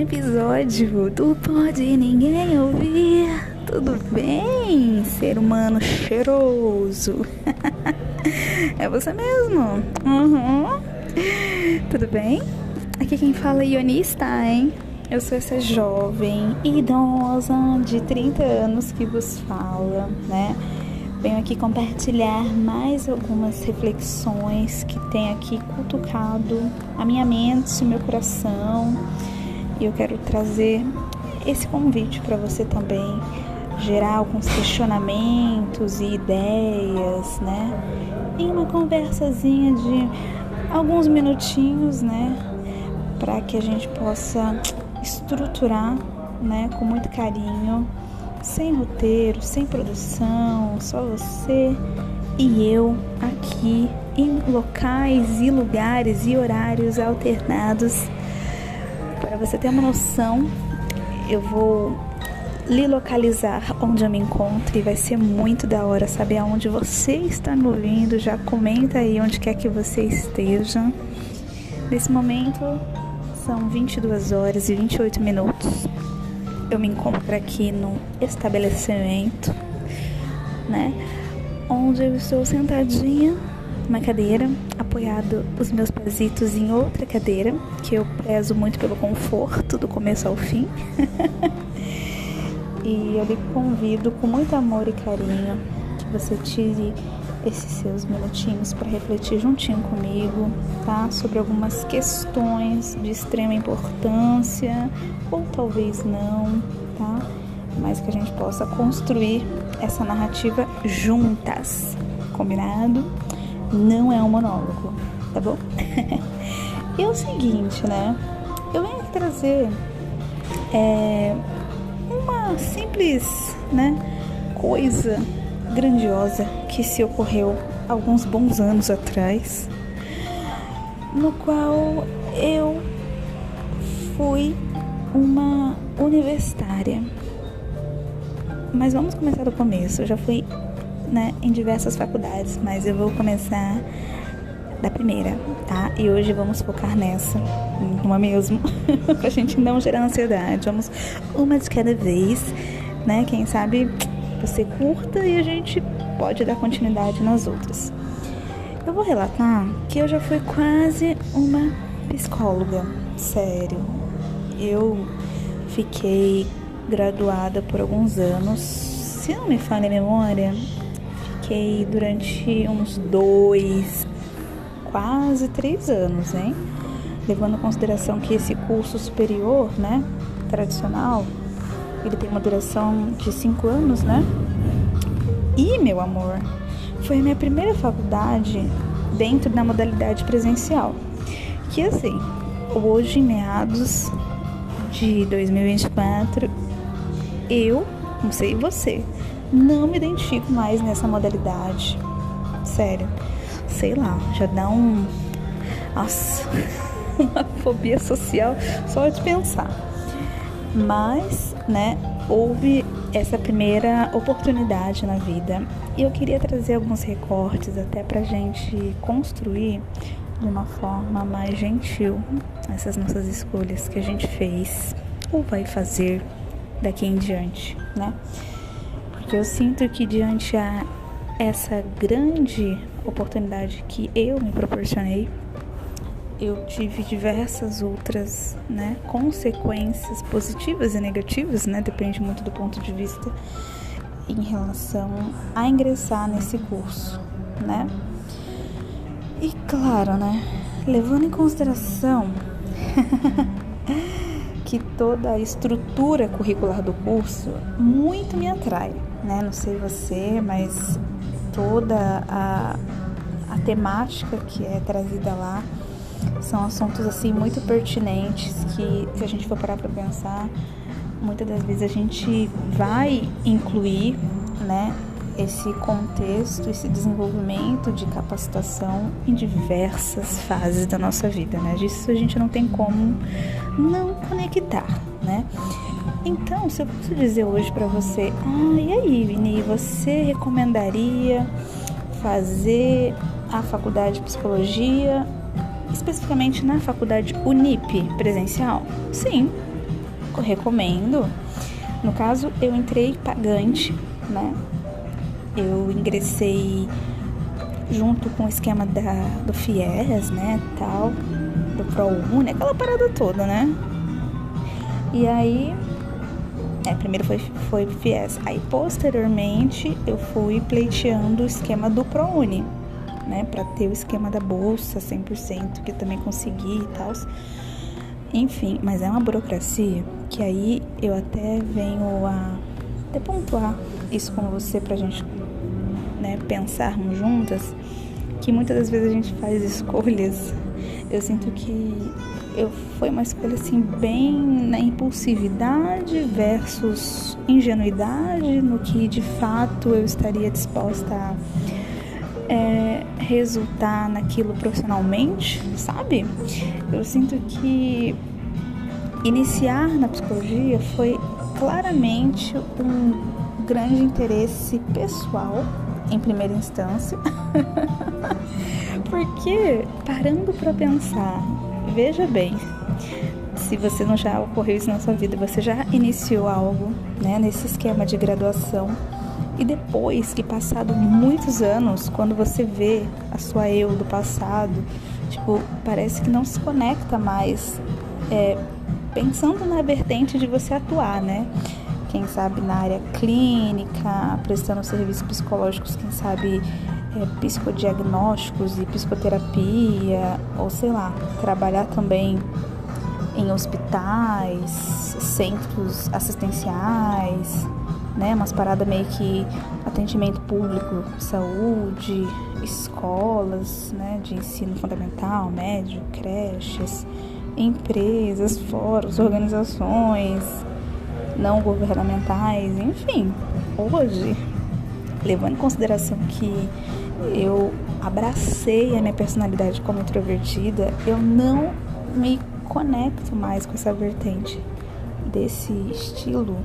episódio do Pode Ninguém Ouvir. Tudo bem, ser humano cheiroso? É você mesmo? Tudo bem? Aqui quem fala é Ionista, hein? Eu sou essa jovem idosa de 30 anos que vos fala, né? Venho aqui compartilhar mais algumas reflexões que tem aqui cutucado a minha mente, o meu coração. E eu quero trazer esse convite para você também gerar alguns questionamentos e ideias, né? Em uma conversazinha de alguns minutinhos, né? Para que a gente possa estruturar, né? Com muito carinho, sem roteiro, sem produção, só você e eu aqui em locais e lugares e horários alternados. Para você ter uma noção, eu vou lhe localizar onde eu me encontro e vai ser muito da hora saber aonde você está me ouvindo. Já comenta aí onde quer que você esteja. Nesse momento são 22 horas e 28 minutos. Eu me encontro aqui no estabelecimento, né? Onde eu estou sentadinha numa cadeira, apoiado os meus pezitos em outra cadeira, que eu prezo muito pelo conforto do começo ao fim. E eu lhe convido com muito amor e carinho que você tire esses seus minutinhos para refletir juntinho comigo, tá? Sobre algumas questões de extrema importância, ou talvez não, tá? Mas que a gente possa construir essa narrativa juntas, combinado? Não é um monólogo, tá bom? E é o seguinte, né? Eu venho aqui trazer uma simples, né, coisa grandiosa que se ocorreu alguns bons anos atrás, no qual eu fui uma universitária. Mas vamos começar do começo. Eu já fui, né, em diversas faculdades, mas eu vou começar da primeira, tá? E hoje vamos focar nessa, não é mesmo? Pra gente não gerar ansiedade. Vamos uma de cada vez, né? Quem sabe você curta e a gente pode dar continuidade nas outras. Eu vou relatar que eu já fui quase uma psicóloga, sério. Eu fiquei graduada por alguns anos, se não me falha a memória, fiquei durante uns 2, quase 3 anos, hein? Levando em consideração que esse curso superior, né, tradicional, ele tem uma duração de 5 anos, né? E, meu amor, foi a minha primeira faculdade dentro da modalidade presencial. Que assim, hoje, em meados de 2024, eu, não sei você, não me identifico mais nessa modalidade. Sério, sei lá, já dá nossa, uma fobia social só de pensar. Mas, né, houve essa primeira oportunidade na vida e eu queria trazer alguns recortes até pra gente construir de uma forma mais gentil essas nossas escolhas que a gente fez ou vai fazer daqui em diante, né? Porque eu sinto que diante a essa grande oportunidade que eu me proporcionei, eu tive diversas outras, né, consequências positivas e negativas, né, depende muito do ponto de vista, em relação a ingressar nesse curso, né? E claro, né, levando em consideração que toda a estrutura curricular do curso muito me atrai, né? Não sei você, mas toda a temática que é trazida lá são assuntos assim muito pertinentes que, se a gente for parar para pensar, muitas das vezes a gente vai incluir, né, esse contexto, esse desenvolvimento de capacitação em diversas fases da nossa vida, né? Disso a gente não tem como não conectar, né? Então, se eu posso dizer hoje para você, e aí, Vini, você recomendaria fazer a faculdade de psicologia, especificamente na faculdade Unip presencial? Sim, eu recomendo. No caso, eu entrei pagante, né? Eu ingressei junto com o esquema do FIES, né, tal, do ProUni, aquela parada toda, né? E aí, primeiro foi FIES. Aí, posteriormente, eu fui pleiteando o esquema do ProUni, né, pra ter o esquema da bolsa 100%, que eu também consegui e tal. Enfim, mas é uma burocracia que aí eu até venho a pontuar isso com você pra gente, né, pensarmos juntas, que muitas das vezes a gente faz escolhas. Eu sinto que foi uma escolha assim bem na impulsividade versus ingenuidade no que de fato eu estaria disposta a resultar naquilo profissionalmente, sabe? Eu sinto que iniciar na psicologia foi claramente um grande interesse pessoal em primeira instância. Porque, parando para pensar, veja bem, se você não já ocorreu isso na sua vida, você já iniciou algo, né, nesse esquema de graduação, e depois que passado muitos anos, quando você vê a sua eu do passado, tipo, parece que não se conecta mais, pensando na vertente de você atuar, né? Quem sabe na área clínica, prestando serviços psicológicos, quem sabe psicodiagnósticos e psicoterapia, ou sei lá, trabalhar também em hospitais, centros assistenciais, né, umas paradas meio que atendimento público, saúde, escolas, né, de ensino fundamental, médio, creches, empresas, fóruns, organizações não governamentais, enfim. Hoje, levando em consideração que eu abracei a minha personalidade como introvertida, eu não me conecto mais com essa vertente desse estilo,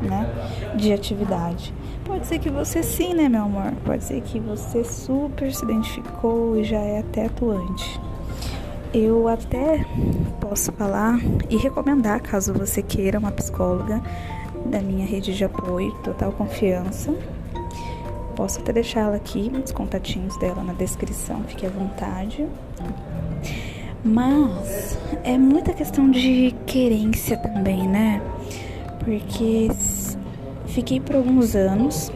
né, de atividade. Pode ser que você sim, né, meu amor? Pode ser que você super se identificou e já é até atuante. Eu até posso falar e recomendar, caso você queira, uma psicóloga da minha rede de apoio, total confiança. Posso até deixá-la aqui, os contatinhos dela na descrição, fique à vontade. Mas é muita questão de querência também, né? Porque fiquei por alguns anos,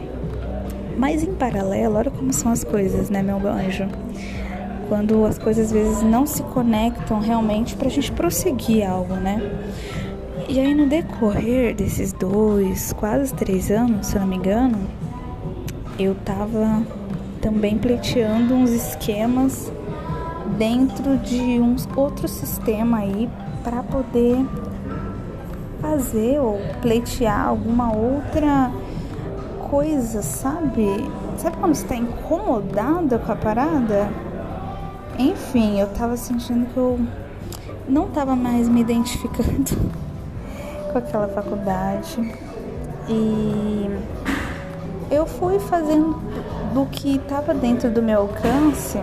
mas em paralelo, olha como são as coisas, né, meu anjo? Quando as coisas às vezes não se conectam realmente pra gente prosseguir algo, né? E aí no decorrer desses 2, quase 3 anos, se eu não me engano, eu tava também pleiteando uns esquemas dentro de um outro sistema aí para poder fazer ou pleitear alguma outra coisa, sabe? Sabe quando você tá incomodada com a parada? Enfim, eu tava sentindo que eu não tava mais me identificando com aquela faculdade. E eu fui fazendo do que tava dentro do meu alcance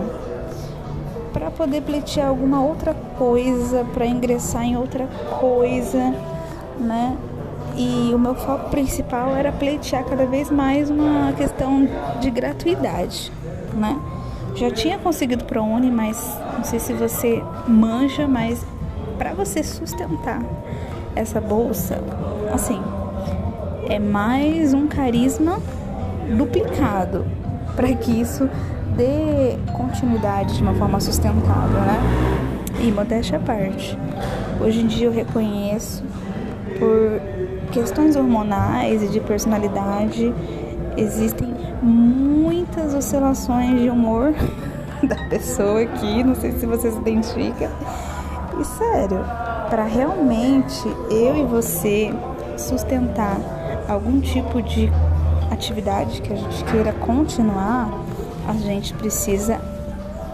para poder pleitear alguma outra coisa, para ingressar em outra coisa, né? E o meu foco principal era pleitear cada vez mais uma questão de gratuidade, né? Já tinha conseguido ProUni, mas não sei se você manja, mas para você sustentar essa bolsa, assim, é mais um carisma duplicado para que isso dê continuidade de uma forma sustentável, né? E modéstia à parte, hoje em dia eu reconheço, por questões hormonais e de personalidade, existem muitas oscilações de humor da pessoa aqui, não sei se você se identifica. E sério, para realmente eu e você sustentar algum tipo de atividade que a gente queira continuar, a gente precisa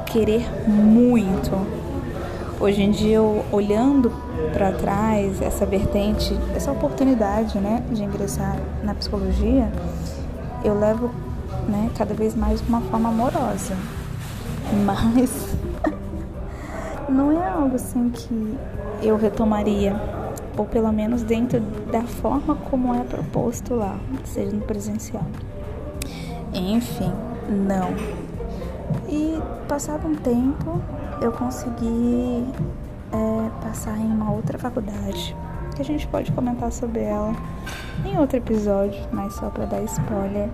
querer muito. Hoje em dia, eu, olhando para trás, essa vertente, essa oportunidade, né, de ingressar na psicologia, eu levo, né, cada vez mais de uma forma amorosa. Mas não é algo assim que eu retomaria ou pelo menos dentro da forma como é proposto lá, seja no presencial. Enfim, não. E passado um tempo, eu consegui passar em uma outra faculdade, que a gente pode comentar sobre ela em outro episódio, mas só para dar spoiler,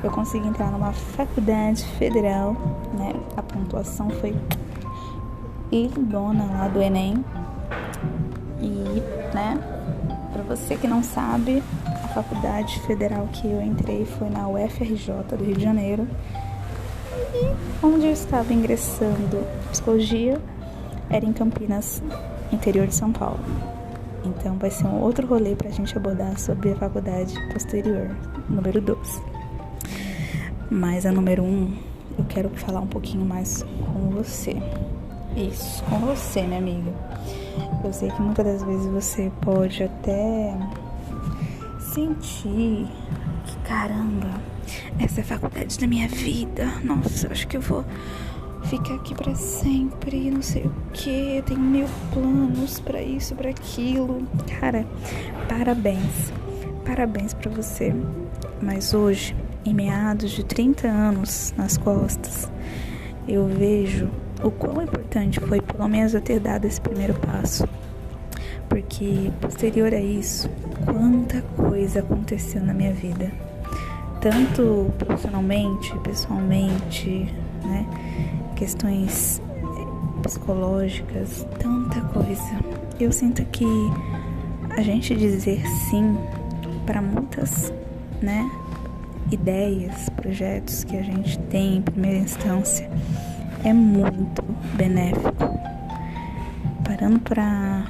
eu consegui entrar numa faculdade federal, né? A pontuação foi lindona lá do Enem. E, né, para você que não sabe, a faculdade federal que eu entrei foi na UFRJ do Rio de Janeiro, e onde eu estava ingressando psicologia era em Campinas, interior de São Paulo. Então vai ser um outro rolê pra gente abordar sobre a faculdade posterior, número 2. Mas a número 1, eu quero falar um pouquinho mais com você. Isso, com você, minha amiga. Eu sei que muitas das vezes você pode até sentir que, caramba, essa é a faculdade da minha vida. Nossa, acho que eu vou ficar aqui pra sempre, não sei o que, eu tenho 1000 planos pra isso, pra aquilo. Cara, parabéns pra você. Mas hoje, em meados de 30 anos nas costas, eu vejo o quão importante foi pelo menos eu ter dado esse primeiro passo. Porque posterior a isso, quanta coisa aconteceu na minha vida, tanto profissionalmente, pessoalmente, né? Questões psicológicas, tanta coisa. Eu sinto que a gente dizer sim para muitas, né, ideias, projetos que a gente tem em primeira instância é muito benéfico. Parando para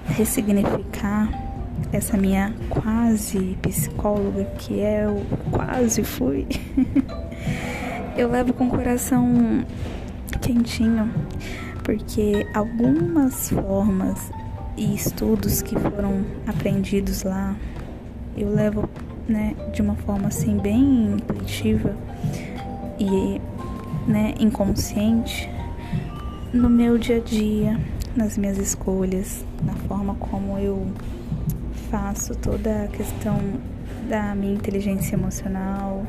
ressignificar essa minha quase psicóloga, que eu quase fui, eu levo com o coração quentinho, porque algumas formas e estudos que foram aprendidos lá, eu levo, né, de uma forma assim bem intuitiva e, né, inconsciente no meu dia a dia, nas minhas escolhas, na forma como eu faço toda a questão da minha inteligência emocional.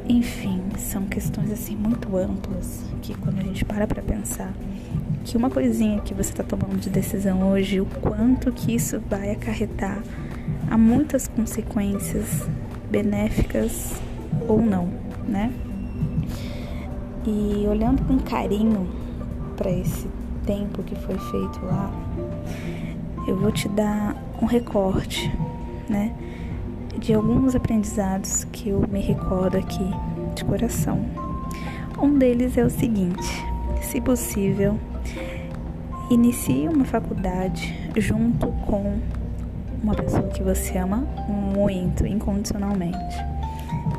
Enfim, são questões assim muito amplas que quando a gente para pensar que uma coisinha que você está tomando de decisão hoje, o quanto que isso vai acarretar a muitas consequências benéficas ou não, né? E olhando com carinho para esse tempo que foi feito lá, eu vou te dar um recorte, né, de alguns aprendizados que eu me recordo aqui de coração. Um deles é o seguinte: se possível, inicie uma faculdade junto com uma pessoa que você ama muito, incondicionalmente.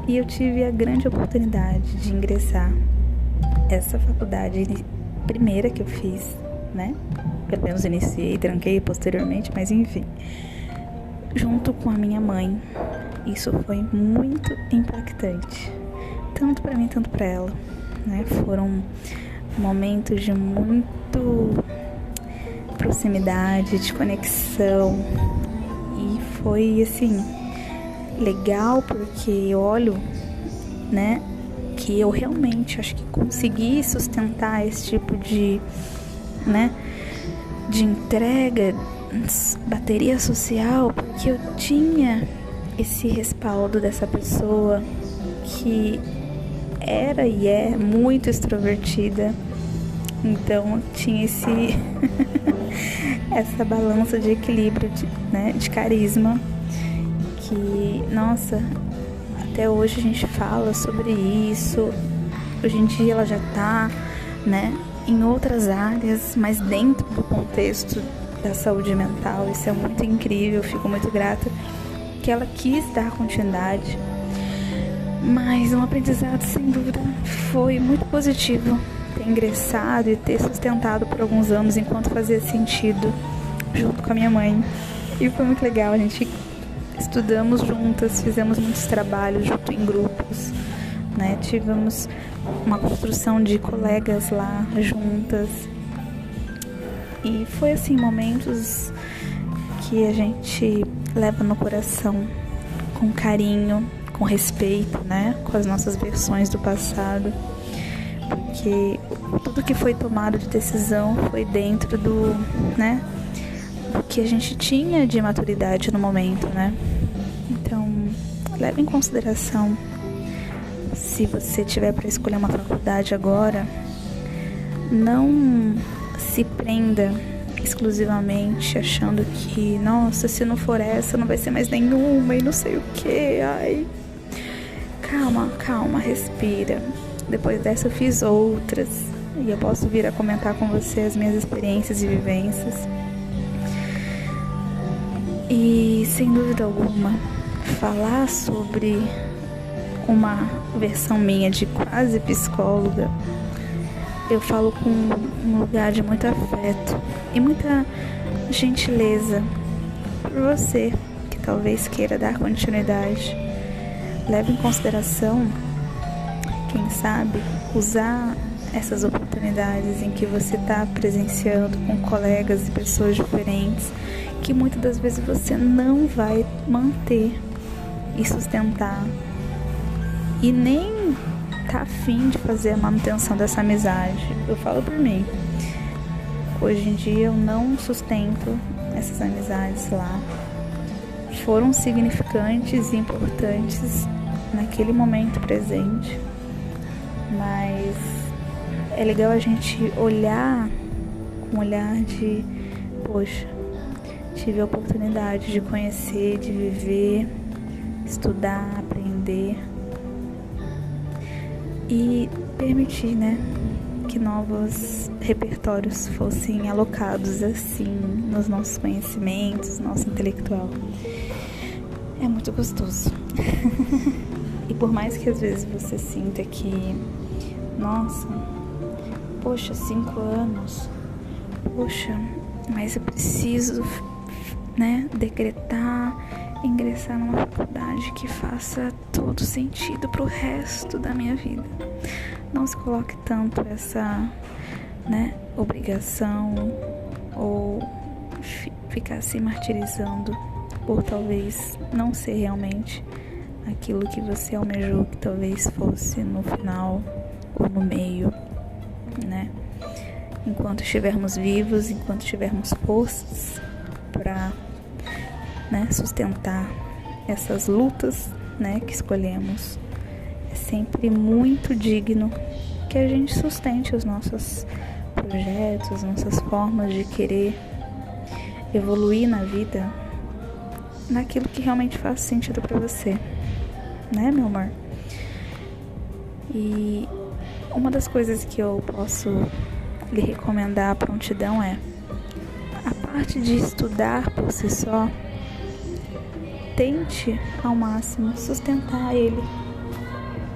E eu tive a grande oportunidade de ingressar essa faculdade primeira que eu fiz, né? Pelo menos iniciei, tranquei posteriormente, mas enfim, junto com a minha mãe. Isso foi muito impactante, tanto para mim, tanto para ela, né? Foram momentos de muito proximidade, de conexão, e foi assim legal porque eu olho, né, que eu realmente acho que consegui sustentar esse tipo de, né, de entrega, bateria social, porque eu tinha esse respaldo dessa pessoa que era e é muito extrovertida. Então tinha essa balança de equilíbrio, né, de carisma, que, nossa, até hoje a gente fala sobre isso. Hoje em dia ela já tá, né, em outras áreas, mas dentro do contexto da saúde mental. Isso é muito incrível, eu fico muito grata que ela quis dar continuidade. Mas um aprendizado, sem dúvida, foi muito positivo ter ingressado e ter sustentado por alguns anos enquanto fazia sentido, junto com a minha mãe. E foi muito legal, a gente estudamos juntas, fizemos muitos trabalhos junto em grupos, né? Tivemos uma construção de colegas lá juntas. E foi assim, momentos que a gente leva no coração com carinho, com respeito, né? Com as nossas versões do passado. Porque tudo que foi tomado de decisão foi dentro do, né? Do que a gente tinha de maturidade no momento, né? Então, leve em consideração, se você tiver para escolher uma faculdade agora, não se prenda exclusivamente achando que, nossa, se não for essa, não vai ser mais nenhuma e não sei o que. Ai, calma, respira. Depois dessa eu fiz outras e eu posso vir a comentar com você as minhas experiências e vivências. E sem dúvida alguma, falar sobre uma versão minha de quase psicóloga, eu falo com um lugar de muito afeto e muita gentileza por você que talvez queira dar continuidade. Leve em consideração, quem sabe, usar essas oportunidades em que você está presenciando com colegas e pessoas diferentes, que muitas das vezes você não vai manter e sustentar, e nem tá afim de fazer a manutenção dessa amizade. Eu falo por mim, hoje em dia eu não sustento essas amizades lá. Foram significantes e importantes naquele momento presente, mas é legal a gente olhar com um olhar de, poxa, tive a oportunidade de conhecer, de viver, estudar, aprender e permitir, né, que novos repertórios fossem alocados assim nos nossos conhecimentos, nosso intelectual. É muito gostoso. E por mais que às vezes você sinta que, nossa, poxa, 5 anos, poxa, mas eu preciso, né, decretar, ingressar numa faculdade que faça todo sentido pro resto da minha vida. Não se coloque tanto essa, né, obrigação ou ficar se martirizando por talvez não ser realmente aquilo que você almejou que talvez fosse no final ou no meio, né? Enquanto estivermos vivos, enquanto tivermos forças para, né, sustentar essas lutas, né, que escolhemos, é sempre muito digno que a gente sustente os nossos projetos, as nossas formas de querer evoluir na vida, naquilo que realmente faz sentido para você, né, meu amor? E uma das coisas que eu posso lhe recomendar a prontidão é a parte de estudar por si só. Tente ao máximo sustentar ele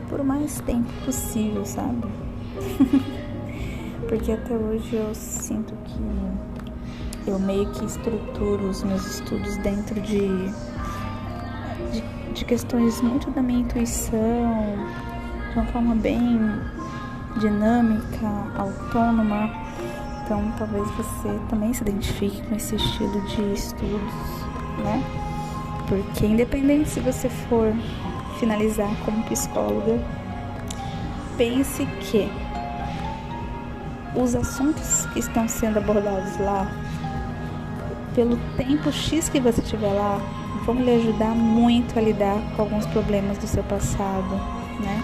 por o mais tempo possível, sabe? Porque até hoje eu sinto que eu meio que estruturo os meus estudos dentro de questões muito da minha intuição, de uma forma bem dinâmica, autônoma. Então talvez você também se identifique com esse estilo de estudos, né? Porque independente se você for finalizar como psicóloga, pense que os assuntos que estão sendo abordados lá, pelo tempo X que você tiver lá, vão lhe ajudar muito a lidar com alguns problemas do seu passado, né?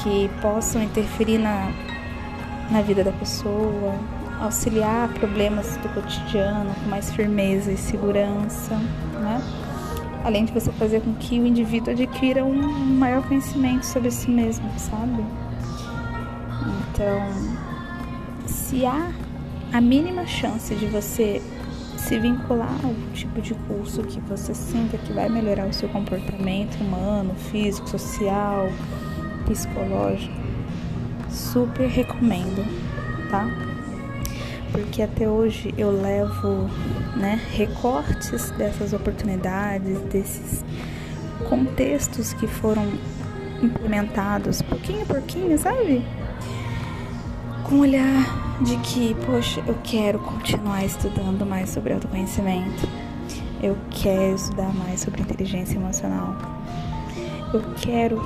Que possam interferir na vida da pessoa, auxiliar problemas do cotidiano com mais firmeza e segurança, né? Além de você fazer com que o indivíduo adquira um maior conhecimento sobre si mesmo, sabe? Então, se há a mínima chance de você se vincular a algum tipo de curso que você sinta que vai melhorar o seu comportamento humano, físico, social, psicológico, super recomendo, tá? Porque até hoje eu levo, né, recortes dessas oportunidades, desses contextos que foram implementados pouquinho a pouquinho, sabe? Com um olhar de que, poxa, eu quero continuar estudando mais sobre autoconhecimento. Eu quero estudar mais sobre inteligência emocional. Eu quero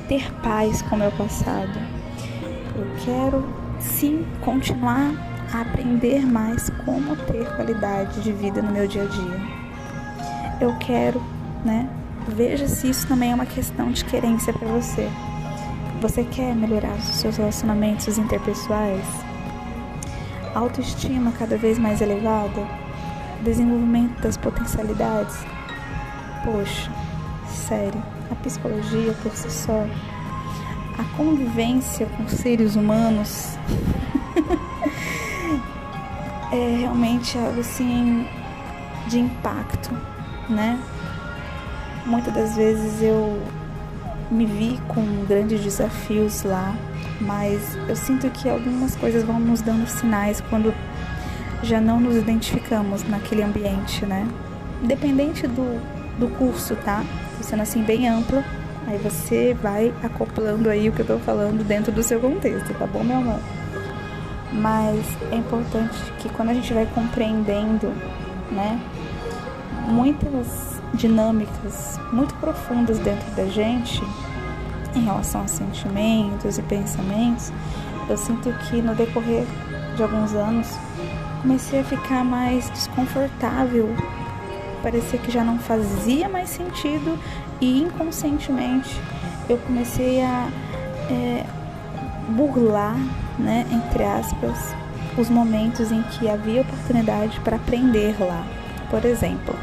ter paz com o meu passado. Eu quero, sim, continuar a aprender mais como ter qualidade de vida no meu dia a dia. Eu quero, Veja se isso também é uma questão de querência para você. Você quer melhorar os seus relacionamentos interpessoais? Autoestima cada vez mais elevada? Desenvolvimento das potencialidades? Poxa, sério, a psicologia por si só, a convivência com seres humanos é realmente algo assim de impacto, Muitas das vezes eu me vi com grandes desafios lá, mas eu sinto que algumas coisas vão nos dando sinais quando já não nos identificamos naquele ambiente, Independente do curso, tá? Tô sendo assim bem ampla, aí você vai acoplando aí o que eu tô falando dentro do seu contexto, tá bom, meu amor? Mas é importante que quando a gente vai compreendendo, muitas dinâmicas muito profundas dentro da gente em relação a sentimentos e pensamentos, eu sinto que no decorrer de alguns anos comecei a ficar mais desconfortável, parecia que já não fazia mais sentido e inconscientemente eu comecei a burlar, entre aspas, os momentos em que havia oportunidade para aprender lá. Por exemplo,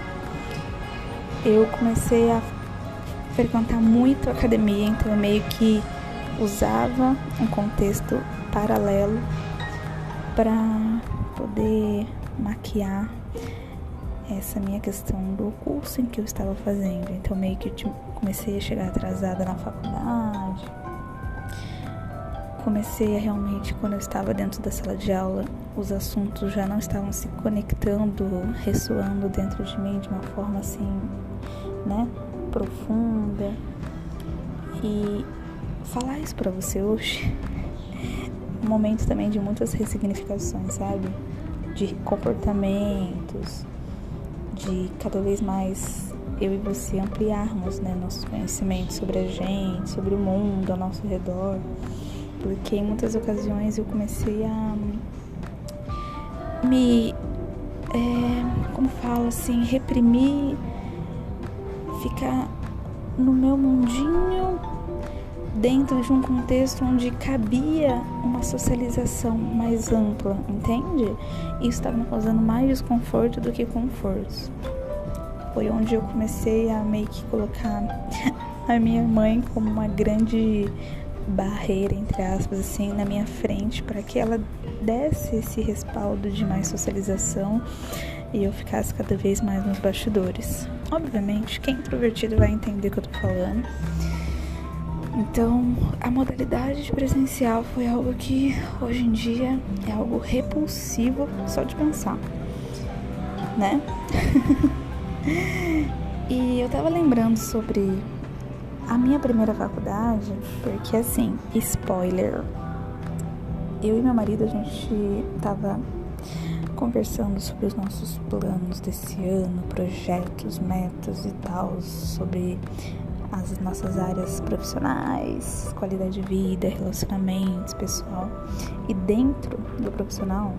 eu comecei a frequentar muito a academia, então eu meio que usava um contexto paralelo para poder maquiar essa minha questão do curso em que eu estava fazendo. Então meio que comecei a chegar atrasada na faculdade, comecei a realmente, quando eu estava dentro da sala de aula, os assuntos já não estavam se conectando, ressoando dentro de mim de uma forma assim, profunda. E falar isso pra você hoje é um momento também de muitas ressignificações, sabe? De comportamentos, de cada vez mais eu e você ampliarmos, nossos conhecimentos sobre a gente, sobre o mundo ao nosso redor. Porque em muitas ocasiões eu comecei a me, reprimir, ficar no meu mundinho dentro de um contexto onde cabia uma socialização mais ampla, entende? Isso estava me causando mais desconforto do que conforto. Foi onde eu comecei a meio que colocar a minha mãe como uma grande barreira, entre aspas, assim, na minha frente, para que ela desse esse respaldo de mais socialização e eu ficasse cada vez mais nos bastidores. Obviamente, quem é introvertido vai entender o que eu tô falando. Então, a modalidade de presencial foi algo que, hoje em dia, é algo repulsivo só de pensar, E eu tava lembrando sobre a minha primeira faculdade, porque assim, spoiler, eu e meu marido, a gente tava conversando sobre os nossos planos desse ano, projetos, metas e tal, sobre as nossas áreas profissionais, qualidade de vida, relacionamentos, pessoal. E dentro do profissional,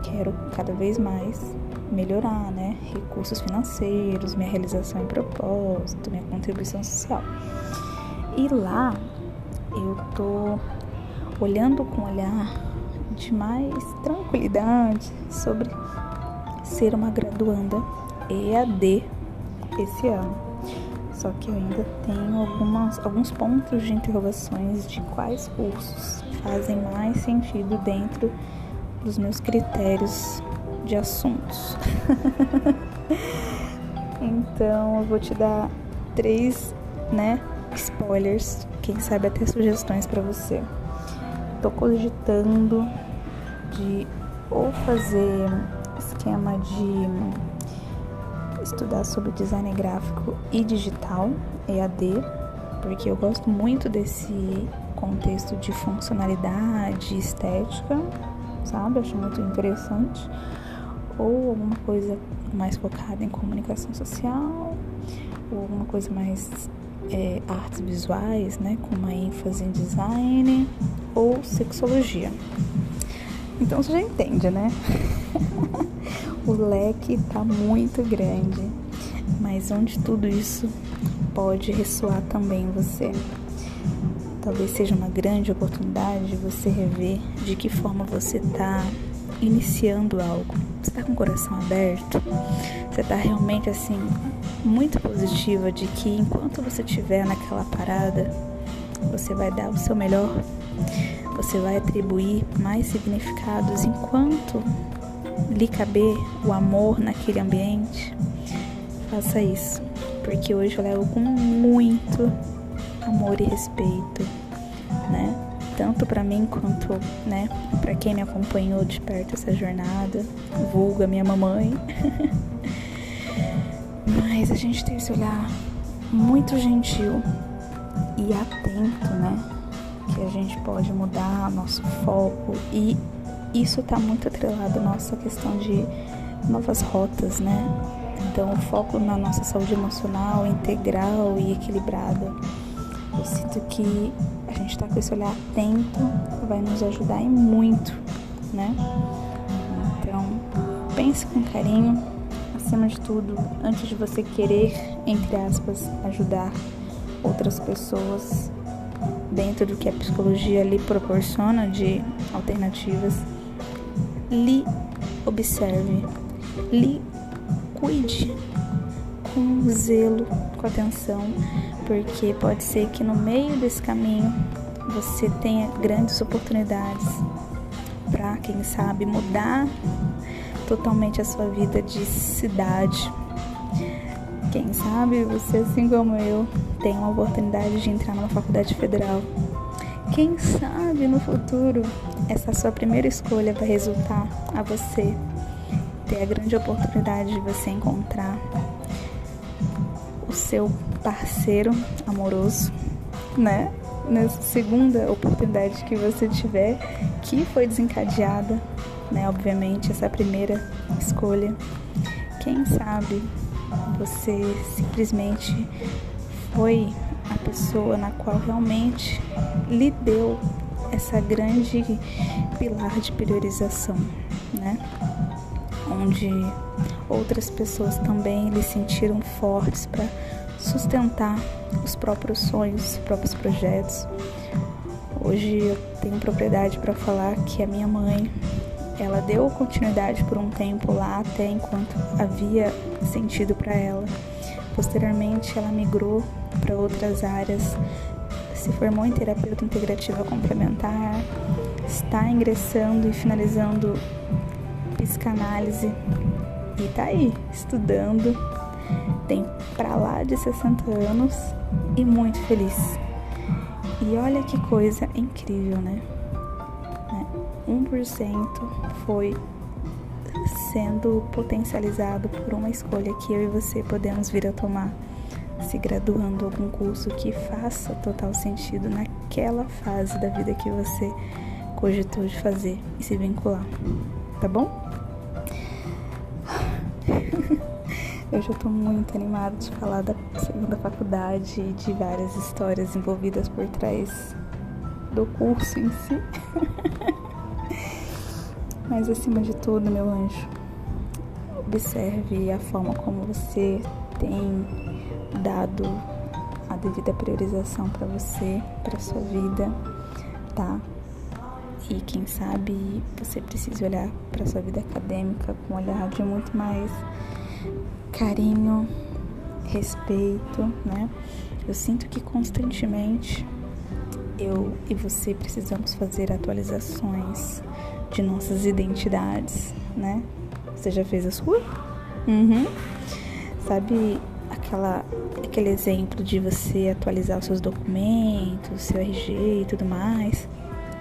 quero cada vez mais melhorar, recursos financeiros, minha realização em propósito, minha contribuição social. E lá eu tô olhando com um olhar de mais tranquilidade sobre ser uma graduanda EAD esse ano. Só que eu ainda tenho alguns pontos de interrogações de quais cursos fazem mais sentido dentro dos meus critérios de assuntos. Então eu vou te dar 3, spoilers, quem sabe até sugestões para você. Tô cogitando de ou fazer esquema de estudar sobre design gráfico e digital, EAD, porque eu gosto muito desse contexto de funcionalidade, estética, sabe? Acho muito interessante. ou alguma coisa mais focada em comunicação social, ou alguma coisa mais artes visuais, né, com uma ênfase em design, ou sexologia. Então você já entende, né? O leque tá muito grande, mas onde tudo isso pode ressoar também em você. Talvez seja uma grande oportunidade de você rever de que forma você está iniciando algo. Você está com o coração aberto? Você está realmente assim, muito positiva de que enquanto você estiver naquela parada, você vai dar o seu melhor? Você vai atribuir mais significados enquanto lhe caber o amor naquele ambiente? Faça isso, porque hoje eu levo com muito amor e respeito, né? Tanto para mim quanto, né, para quem me acompanhou de perto essa jornada, vulga minha mamãe. Mas a gente tem esse olhar muito gentil e atento, né? Que a gente pode mudar nosso foco, e isso tá muito atrelado à nossa questão de novas rotas, né? Então o foco na nossa saúde emocional integral e equilibrada. Eu sinto que a gente tá com esse olhar atento, vai nos ajudar em muito, né? Então, pense com carinho, acima de tudo, antes de você querer, entre aspas, ajudar outras pessoas dentro do que a psicologia lhe proporciona de alternativas, lhe observe, lhe cuide com zelo, com atenção, porque pode ser que no meio desse caminho você tenha grandes oportunidades para, quem sabe, mudar totalmente a sua vida de cidade. Quem sabe você, assim como eu, tem uma oportunidade de entrar numa faculdade federal. Quem sabe no futuro essa sua primeira escolha vai resultar a você ter a grande oportunidade de você encontrar o seu parceiro amoroso, né? Nessa segunda oportunidade que você tiver, que foi desencadeada, né? Obviamente, essa primeira escolha. Quem sabe você simplesmente foi a pessoa na qual realmente lhe deu essa grande pilar de priorização, né? Onde outras pessoas também lhe sentiram fortes para sustentar os próprios sonhos, os próprios projetos. Hoje eu tenho propriedade para falar que a minha mãe, ela deu continuidade por um tempo lá, até enquanto havia sentido para ela. Posteriormente, ela migrou para outras áreas, se formou em terapeuta integrativa complementar, está ingressando e finalizando psicanálise e tá aí, estudando, tem pra lá de 60 anos e muito feliz. E olha que coisa incrível, né? 1% foi sendo potencializado por uma escolha que eu e você podemos vir a tomar, se graduando em algum curso que faça total sentido naquela fase da vida que você cogitou de fazer e se vincular, tá bom? Eu já tô muito animada de falar da segunda faculdade e de várias histórias envolvidas por trás do curso em si. Mas acima de tudo, meu anjo, observe a forma como você tem dado a devida priorização para você, para sua vida, tá? E quem sabe você precisa olhar para sua vida acadêmica com um olhar de muito mais carinho, respeito, né? Eu sinto que constantemente eu e você precisamos fazer atualizações de nossas identidades, né? Você já fez a sua? Sabe aquele exemplo de você atualizar os seus documentos, seu RG e tudo mais,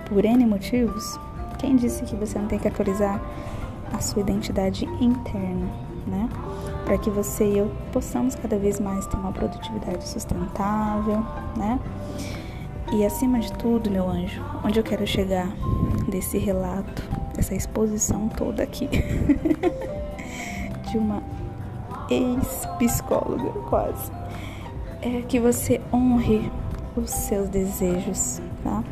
por N motivos? Quem disse que você não tem que atualizar a sua identidade interna, né? Para que você e eu possamos cada vez mais ter uma produtividade sustentável, né? E acima de tudo, meu anjo, onde eu quero chegar desse relato, dessa exposição toda aqui, de uma ex-psicóloga, quase. É que você honre os seus desejos, tá?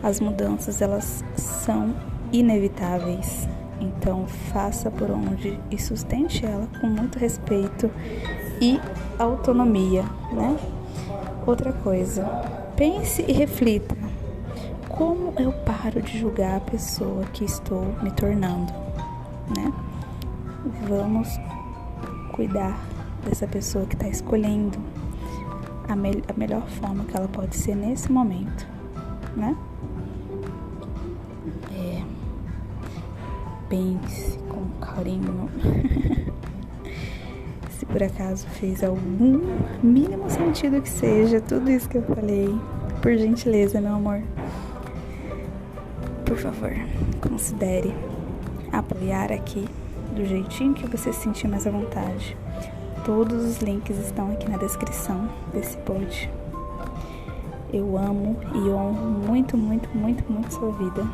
As mudanças, elas são inevitáveis. Então, faça por onde e sustente ela com muito respeito e autonomia, né? Outra coisa, pense e reflita. Como eu paro de julgar a pessoa que estou me tornando, né? Vamos cuidar dessa pessoa que está escolhendo a melhor forma que ela pode ser nesse momento, né? Pense com carinho. Se por acaso fez algum mínimo sentido que seja tudo isso que eu falei, por gentileza, meu amor, por favor, considere apoiar aqui do jeitinho que você se sentir mais à vontade. Todos os links estão aqui na descrição desse pod. Eu amo e honro muito, muito, muito, muito sua vida.